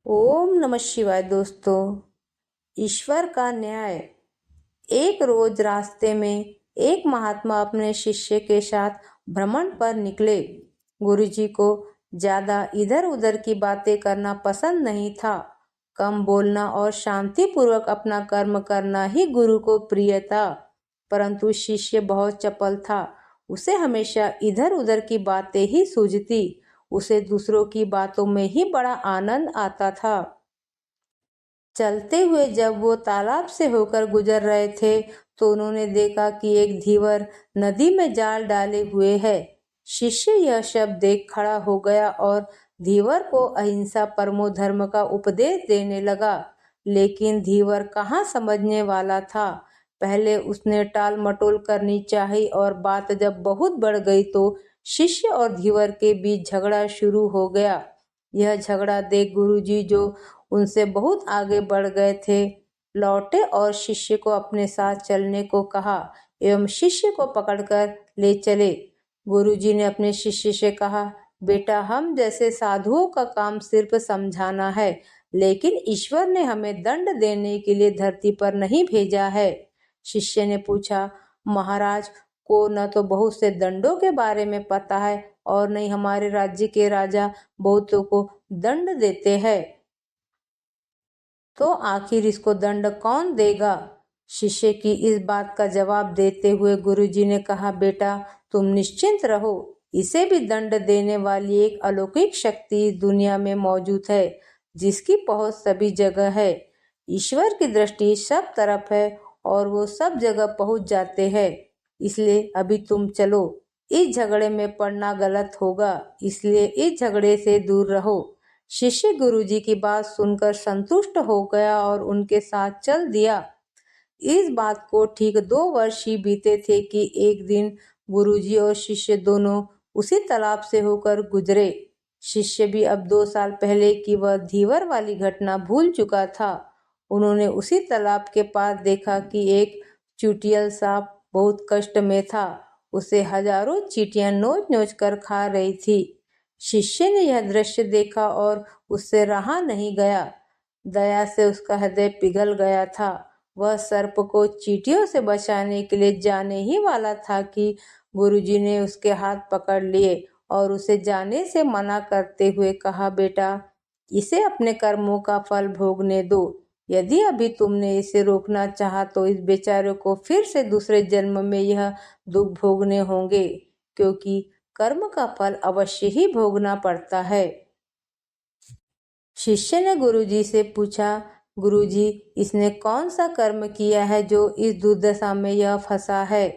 ओम नमः शिवाय। दोस्तों, ईश्वर का न्याय। एक रोज रास्ते में एक महात्मा अपने शिष्य के साथ भ्रमण पर निकले। गुरुजी को ज्यादा इधर उधर की बातें करना पसंद नहीं था। कम बोलना और शांतिपूर्वक अपना कर्म करना ही गुरु को प्रिय था। परंतु शिष्य बहुत चपल था। उसे हमेशा इधर उधर की बातें ही सूझती। उसे दूसरों की बातों में ही बड़ा आनंद आता था। चलते हुए जब वो तालाब से होकर गुजर रहे थे तो उन्होंने देखा कि एक धीवर नदी में जाल डाले हुए है। शिष्य यह शब्द देख खड़ा हो गया और धीवर को अहिंसा परमो धर्म का उपदेश देने लगा। लेकिन धीवर कहाँ समझने वाला था। पहले उसने टाल मटोल करनी चाहिए और बात जब बहुत बढ़ गई तो शिष्य और धीवर के बीच झगड़ा शुरू हो गया। यह झगड़ा देख गुरुजी, जो उनसे बहुत आगे बढ़ गए थे, लौटे और शिष्य को अपने साथ चलने को कहा एवं शिष्य को पकड़कर ले चले। गुरुजी ने अपने शिष्य से कहा, बेटा, हम जैसे साधुओं का काम सिर्फ समझाना है, लेकिन ईश्वर ने हमें दंड देने के लिए धरती पर नहीं भेजा है। शिष्य ने पूछा, महाराज को न तो बहुत से दंडों के बारे में पता है और न ही हमारे राज्य के राजा बहुतों को दंड देते हैं, तो आखिर इसको दंड कौन देगा। शिष्य की इस बात का जवाब देते हुए गुरुजी ने कहा, बेटा, तुम निश्चिंत रहो। इसे भी दंड देने वाली एक अलौकिक शक्ति इस दुनिया में मौजूद है, जिसकी पहुंच सभी जगह है। ईश्वर की दृष्टि सब तरफ है और वो सब जगह पहुंच जाते हैं। इसलिए अभी तुम चलो। इस झगड़े में पड़ना गलत होगा, इसलिए इस झगड़े से दूर रहो। शिष्य गुरुजी की बात सुनकर संतुष्ट हो गया और उनके साथ चल दिया। इस बात को ठीक 2 वर्ष ही बीते थे कि एक दिन गुरुजी और शिष्य दोनों उसी तालाब से होकर गुजरे। शिष्य भी अब 2 साल पहले की वह धीवर वाली घटना भूल चुका था। उन्होंने उसी तालाब के पास देखा कि एक चुटियल सांप बहुत कष्ट में था। उसे हजारों चींटियां नोच नोच कर खा रही थी। शिष्य ने यह दृश्य देखा और उससे रहा नहीं गया। दया से उसका हृदय पिघल गया था। वह सर्प को चींटियों से बचाने के लिए जाने ही वाला था कि गुरुजी ने उसके हाथ पकड़ लिए और उसे जाने से मना करते हुए कहा, बेटा, इसे अपने कर्मों का फल भोगने दो। यदि अभी तुमने इसे रोकना चाहा तो इस बेचारे को फिर से दूसरे जन्म में यह दुख भोगने होंगे, क्योंकि कर्म का फल अवश्य ही भोगना पड़ता है। शिष्य ने गुरुजी से पूछा, गुरुजी, इसने कौन सा कर्म किया है जो इस दुर्दशा में यह फंसा है।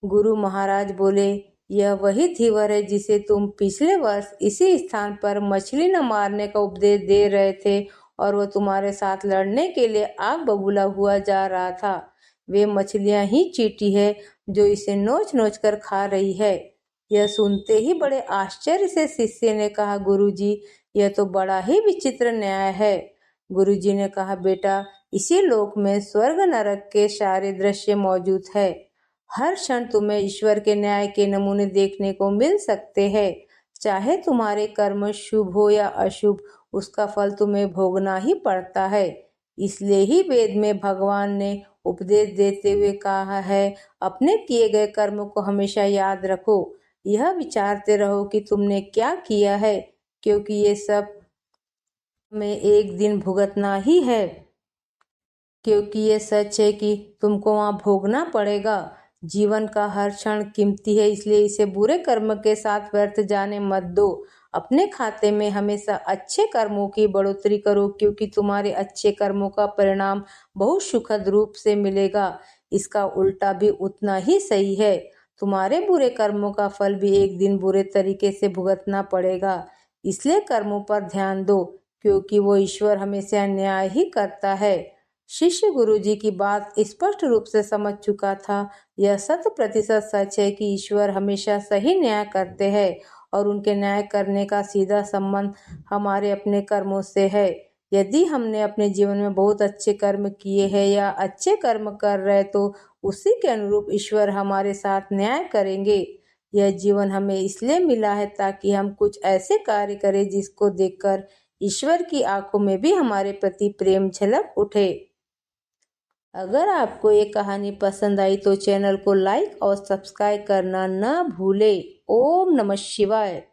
गुरु महाराज बोले, यह वही धीवर है जिसे तुम पिछले वर्ष इसी स्थान पर मछली न मारने का उपदेश दे रहे थे और वह तुम्हारे साथ लड़ने के लिए आग बबूला हुआ जा रहा था। वे मछलियां ही चींटी है जो इसे नोच नोच कर खा रही है। यह सुनते ही बड़े आश्चर्य से शिष्य ने कहा, गुरुजी, यह तो बड़ा ही विचित्र न्याय है। गुरुजी ने कहा, बेटा, इसी लोक में स्वर्ग नरक के सारे दृश्य मौजूद है। हर क्षण तुम्हें ईश्वर के न्याय के नमूने देखने को मिल सकते हैं। चाहे तुम्हारे कर्म शुभ हो या अशुभ, उसका फल तुम्हें भोगना ही पड़ता है। इसलिए ही वेद में भगवान ने उपदेश देते हुए कहा है, अपने किए गए कर्म को हमेशा याद रखो। यह विचारते रहो कि तुमने क्या किया है, क्योंकि ये सब में एक दिन भुगतना ही है। क्योंकि ये सच है कि तुमको वहाँ भोगना पड़ेगा। जीवन का हर क्षण कीमती है, इसलिए इसे बुरे कर्म के साथ व्यर्थ जाने मत दो। अपने खाते में हमेशा अच्छे कर्मों की बढ़ोतरी करो, क्योंकि तुम्हारे अच्छे कर्मों का परिणाम बहुत सुखद रूप से मिलेगा। इसका उल्टा भी उतना ही सही है। तुम्हारे बुरे कर्मों का फल भी एक दिन बुरे तरीके से भुगतना पड़ेगा। इसलिए कर्मों पर ध्यान दो, क्योंकि वो ईश्वर हमेशा न्याय ही करता है। शिष्य गुरुजी की बात स्पष्ट रूप से समझ चुका था। यह 100% सच है कि ईश्वर हमेशा सही न्याय करते हैं और उनके न्याय करने का सीधा संबंध हमारे अपने कर्मों से है। यदि हमने अपने जीवन में बहुत अच्छे कर्म किए हैं या अच्छे कर्म कर रहे, तो उसी के अनुरूप ईश्वर हमारे साथ न्याय करेंगे। यह जीवन हमें इसलिए मिला है ताकि हम कुछ ऐसे कार्य करें जिसको देखकर ईश्वर की आंखों में भी हमारे प्रति प्रेम झलक उठे। अगर आपको ये कहानी पसंद आई तो चैनल को लाइक और सब्सक्राइब करना न भूले। ओम नमः शिवाय।